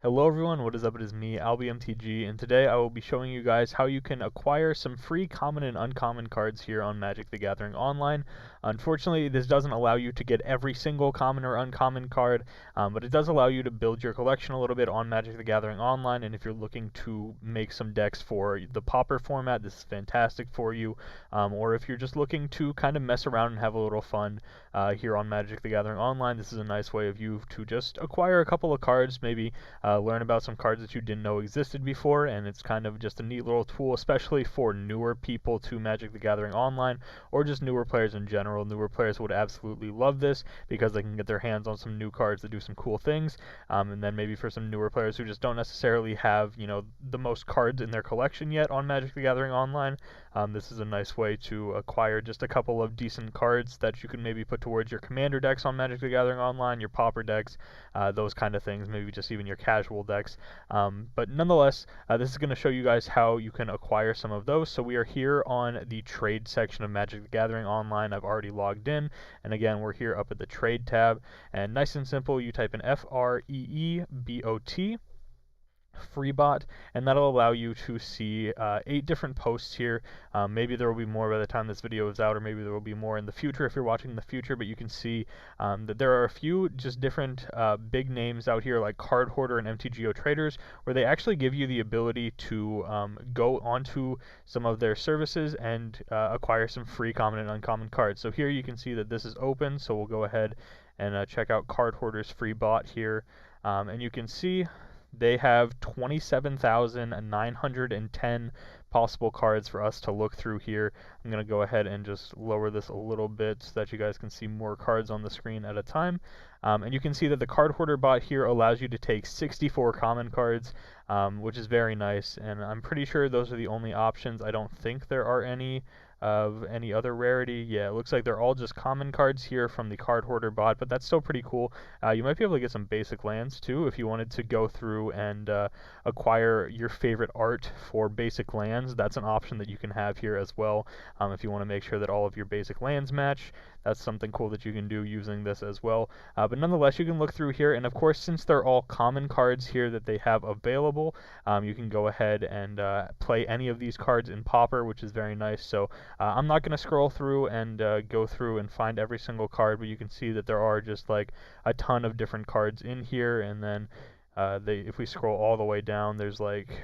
Hello everyone, what is up? It is me, AlbyMTG, and today I will be showing you guys how you can acquire some free common and uncommon cards here on Magic the Gathering Online. Unfortunately, this doesn't allow you to get every single common or uncommon card, but it does allow you to build your collection a little bit on Magic the Gathering Online, and if you're looking to make some decks for the Pauper format, this is fantastic for you, or if you're just looking to kind of mess around and have a little fun here on Magic the Gathering Online, this is a nice way of you to just acquire a couple of cards, maybe learn about some cards that you didn't know existed before, and it's kind of just a neat little tool, especially for newer people to Magic the Gathering Online, or just newer players in general. Newer players would absolutely love this because they can get their hands on some new cards that do some cool things, and then maybe for some newer players who just don't necessarily have, the most cards in their collection yet on Magic the Gathering Online, this is a nice way to acquire just a couple of decent cards that you can maybe put towards your commander decks on Magic the Gathering Online, your Pauper decks, those kind of things, maybe just even your casual decks. But nonetheless, this is going to show you guys how you can acquire some of those. So we are here on the trade section of Magic the Gathering Online. I've already logged in, and again, we're here up at the trade tab, and nice and simple, you type in FREEBOT, FreeBot, and that'll allow you to see 8 different posts here. Maybe there will be more by the time this video is out, or maybe there will be more in the future if you're watching in the future, but you can see that there are a few just different big names out here like Hoarder and MTGO traders, where they actually give you the ability to go onto some of their services and acquire some free common and uncommon cards. So here you can see that this is open, so we'll go ahead and check out Hoarder's free bot here, and you can see they have 27,910 possible cards for us to look through here. I'm going to go ahead and just lower this a little bit so that you guys can see more cards on the screen at a time. And you can see that the Hoarder bot here allows you to take 64 common cards, which is very nice. And I'm pretty sure those are the only options. I don't think there are any of any other rarity. Yeah, it looks like they're all just common cards here from the Hoarder bot, but that's still pretty cool. You might be able to get some basic lands too if you wanted to go through and acquire your favorite art for basic lands. That's an option that you can have here as well. If you want to make sure that all of your basic lands match, that's something cool that you can do using this as well. But nonetheless, you can look through here, and of course, since they're all common cards here that they have available, you can go ahead and play any of these cards in Pauper, which is very nice. So I'm not going to scroll through and go through and find every single card, but you can see that there are just like a ton of different cards in here, and then if we scroll all the way down, there's like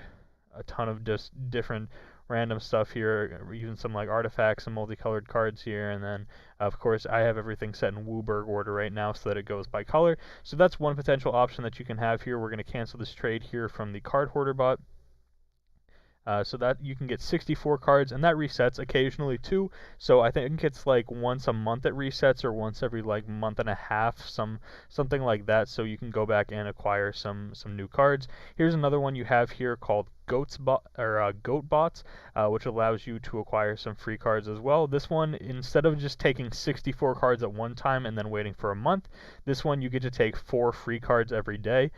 a ton of just different random stuff here, even some like artifacts and multicolored cards here, and then of course I have everything set in Wooburg order right now so that it goes by color. So that's one potential option that you can have here. We're going to cancel this trade here from the Hoarder bot. So that you can get 64 cards, and that resets occasionally too. So I think it's like once a month it resets, or once every like month and a half, something like that. So you can go back and acquire some new cards. Here's another one you have here called GoatBots, which allows you to acquire some free cards as well. This one, instead of just taking 64 cards at one time and then waiting for a month, this one you get to take 4 free cards every day.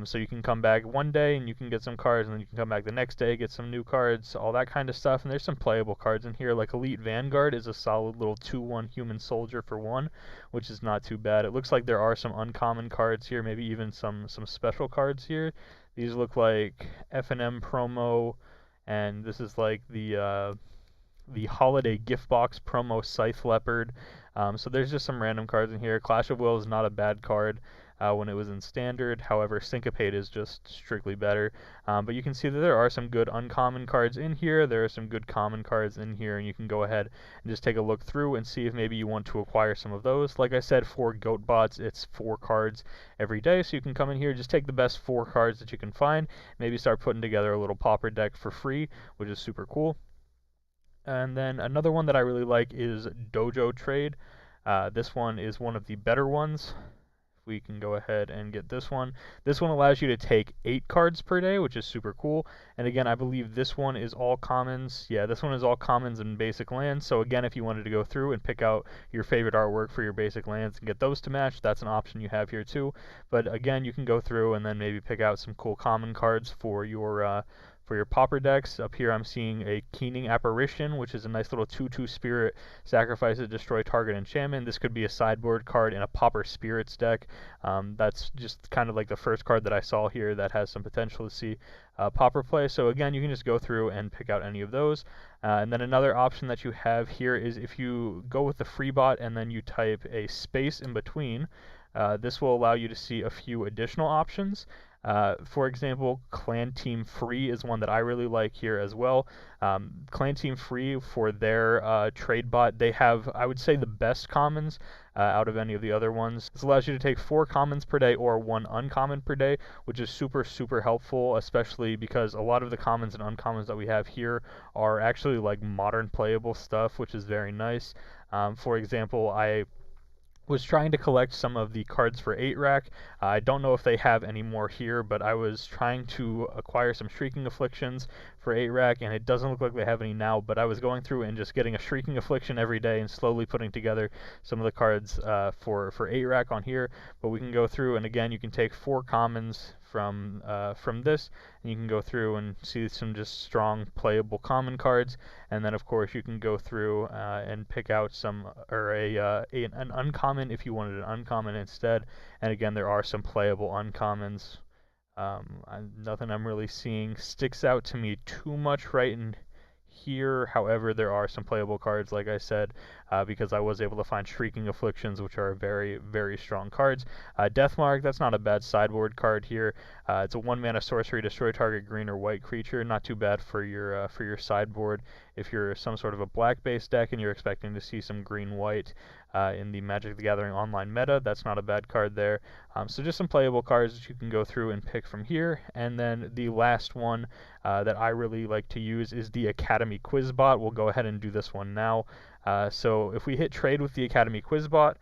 So you can come back one day and you can get some cards, and then you can come back the next day, get some new cards, all that kind of stuff. And there's some playable cards in here, like Elite Vanguard is a solid little 2/1 human soldier for 1, which is not too bad. It looks like there are some uncommon cards here, maybe even some special cards here. These look like F&M promo, and this is like the holiday gift box promo Scythe Leopard. So there's just some random cards in here. Clash of Will is not a bad card when it was in standard. However, Syncopate is just strictly better. But you can see that there are some good uncommon cards in here. There are some good common cards in here, and you can go ahead and just take a look through and see if maybe you want to acquire some of those. Like I said, for GoatBots, it's 4 cards every day, so you can come in here, just take the best 4 cards that you can find, maybe start putting together a little Pauper deck for free, which is super cool. And then another one that I really like is Dojo Trade. This one is one of the better ones. We can go ahead and get this one. This one allows you to take 8 cards per day, which is super cool. And again, I believe this one is all commons. Yeah, this one is all commons and basic lands. So again, if you wanted to go through and pick out your favorite artwork for your basic lands and get those to match, that's an option you have here too. But again, you can go through and then maybe pick out some cool common cards for your For your pauper decks, up here I'm seeing a Keening Apparition, which is a nice little 2/2 spirit, sacrifice it, destroy target enchantment. This could be a sideboard card in a Pauper Spirits deck. That's just kind of like the first card that I saw here that has some potential to see pauper play. So again, you can just go through and pick out any of those. And then another option that you have here is if you go with the free bot and then you type a space in between, this will allow you to see a few additional options. For example, Clan Team Free is one that I really like here as well. Clan Team Free, for their trade bot, they have, I would say, the best commons out of any of the other ones. This allows you to take 4 commons per day or 1 uncommon per day, which is super, super helpful, especially because a lot of the commons and uncommons that we have here are actually like modern playable stuff, which is very nice. For example, I was trying to collect some of the cards for 8-rack. I don't know if they have any more here, but I was trying to acquire some Shrieking Afflictions for 8-rack, and it doesn't look like they have any now, but I was going through and just getting a Shrieking Affliction every day and slowly putting together some of the cards for 8-rack on here. But we can go through, and again, you can take 4 commons from this, and you can go through and see some just strong playable common cards, and then of course you can go through and pick out some, or an uncommon if you wanted an uncommon instead. And again, there are some playable uncommons. Nothing I'm really seeing sticks out to me too much right in here. However, there are some playable cards, like I said, because I was able to find Shrieking Afflictions, which are very, very strong cards. Deathmark, that's not a bad sideboard card here. It's a 1-mana sorcery, destroy target green or white creature. Not too bad for your sideboard. If you're some sort of a black-based deck and you're expecting to see some green-white in the Magic the Gathering online meta, that's not a bad card there. So just some playable cards that you can go through and pick from here. And then the last one that I really like to use is the Academy Quiz Bot. We'll go ahead and do this one now. So if we hit trade with the Academy Quiz Bot,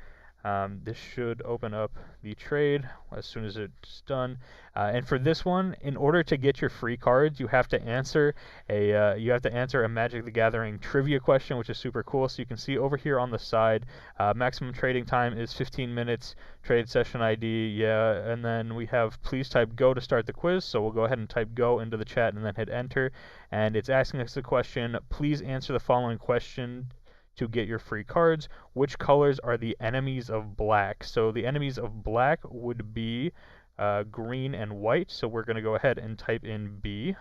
this should open up the trade as soon as it's done. And for this one, in order to get your free cards, you have to answer a Magic the Gathering trivia question, which is super cool. So you can see over here on the side, maximum trading time is 15 minutes. Trade session ID, yeah, and then we have please type go to start the quiz. So we'll go ahead and type go into the chat and then hit enter. And it's asking us the question, please answer the following question to get your free cards. Which colors are the enemies of black? So the enemies of black would be green and white. So we're going to go ahead and type in B.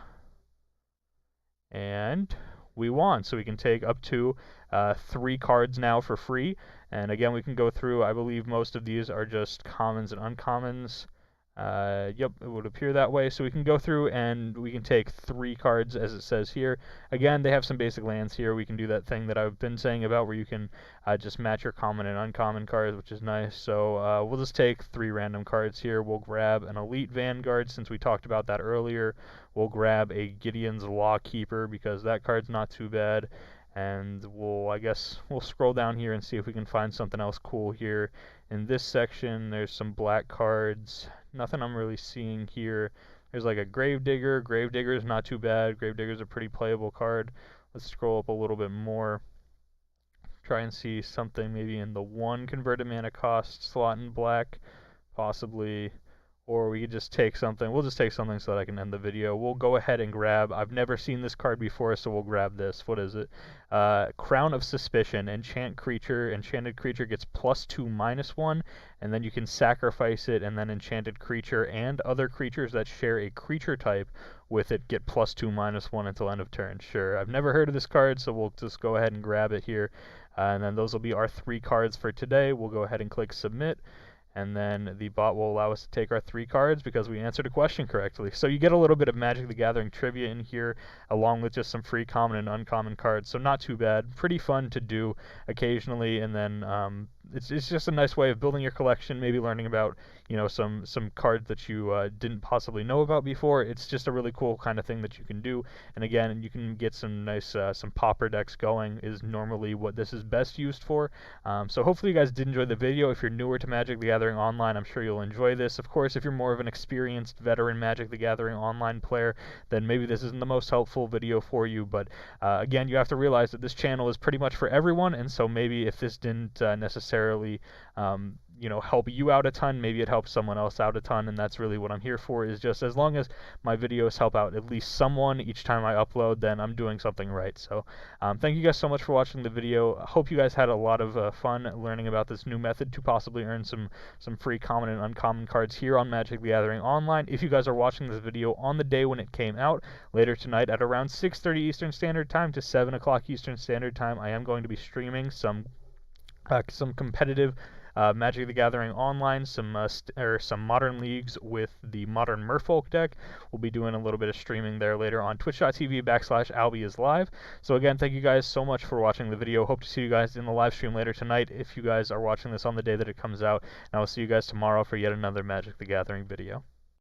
And we won. So we can take up to 3 cards now for free. And again, we can go through, I believe most of these are just commons and uncommons. Yep, it would appear that way. So we can go through and we can take 3 cards as it says here. Again, they have some basic lands here. We can do that thing that I've been saying about where you can just match your common and uncommon cards, which is nice. So we'll just take 3 random cards here. We'll grab an Elite Vanguard since we talked about that earlier. We'll grab a Gideon's Lawkeeper because that card's not too bad. And I guess we'll scroll down here and see if we can find something else cool here. In this section, there's some black cards. Nothing I'm really seeing here. There's like a Gravedigger. Gravedigger is not too bad. Gravedigger is a pretty playable card. Let's scroll up a little bit more. Try and see something maybe in the 1 converted mana cost slot in black, possibly. Or we could just take something. We'll just take something so that I can end the video. We'll go ahead and grab, I've never seen this card before, so we'll grab this. What is it? Crown of Suspicion. Enchanted creature gets +2/-1, and then you can sacrifice it, and then enchanted creature and other creatures that share a creature type with it get +2/-1 until end of turn. Sure, I've never heard of this card, so we'll just go ahead and grab it here. And then those will be our 3 cards for today. We'll go ahead and click submit. And then the bot will allow us to take our 3 cards because we answered a question correctly. So you get a little bit of Magic the Gathering trivia in here, along with just some free common and uncommon cards. So not too bad. Pretty fun to do occasionally. And then it's just a nice way of building your collection, maybe learning about some cards that you didn't possibly know about before. It's just a really cool kind of thing that you can do. And again, you can get some nice some pauper decks going is normally what this is best used for. So hopefully you guys did enjoy the video. If you're newer to Magic the Gathering Online, I'm sure you'll enjoy this. Of course, if you're more of an experienced veteran Magic the Gathering Online player, then maybe this isn't the most helpful video for you. But again, you have to realize that this channel is pretty much for everyone, and so maybe if this didn't necessarily you know, help you out a ton, maybe it helps someone else out a ton, and that's really what I'm here for, is just as long as my videos help out at least someone each time I upload, then I'm doing something right. So thank you guys so much for watching the video. I hope you guys had a lot of fun learning about this new method to possibly earn some free common and uncommon cards here on Magic the Gathering Online. If you guys are watching this video on the day when it came out, later tonight at around 6:30 Eastern Standard Time to 7 o'clock Eastern Standard Time, I am going to be streaming some competitive Magic the Gathering Online, some Modern Leagues with the Modern Merfolk deck. We'll be doing a little bit of streaming there later on twitch.tv/AlbyIsLive. So again, thank you guys so much for watching the video. Hope to see you guys in the live stream later tonight if you guys are watching this on the day that it comes out. And I will see you guys tomorrow for yet another Magic the Gathering video.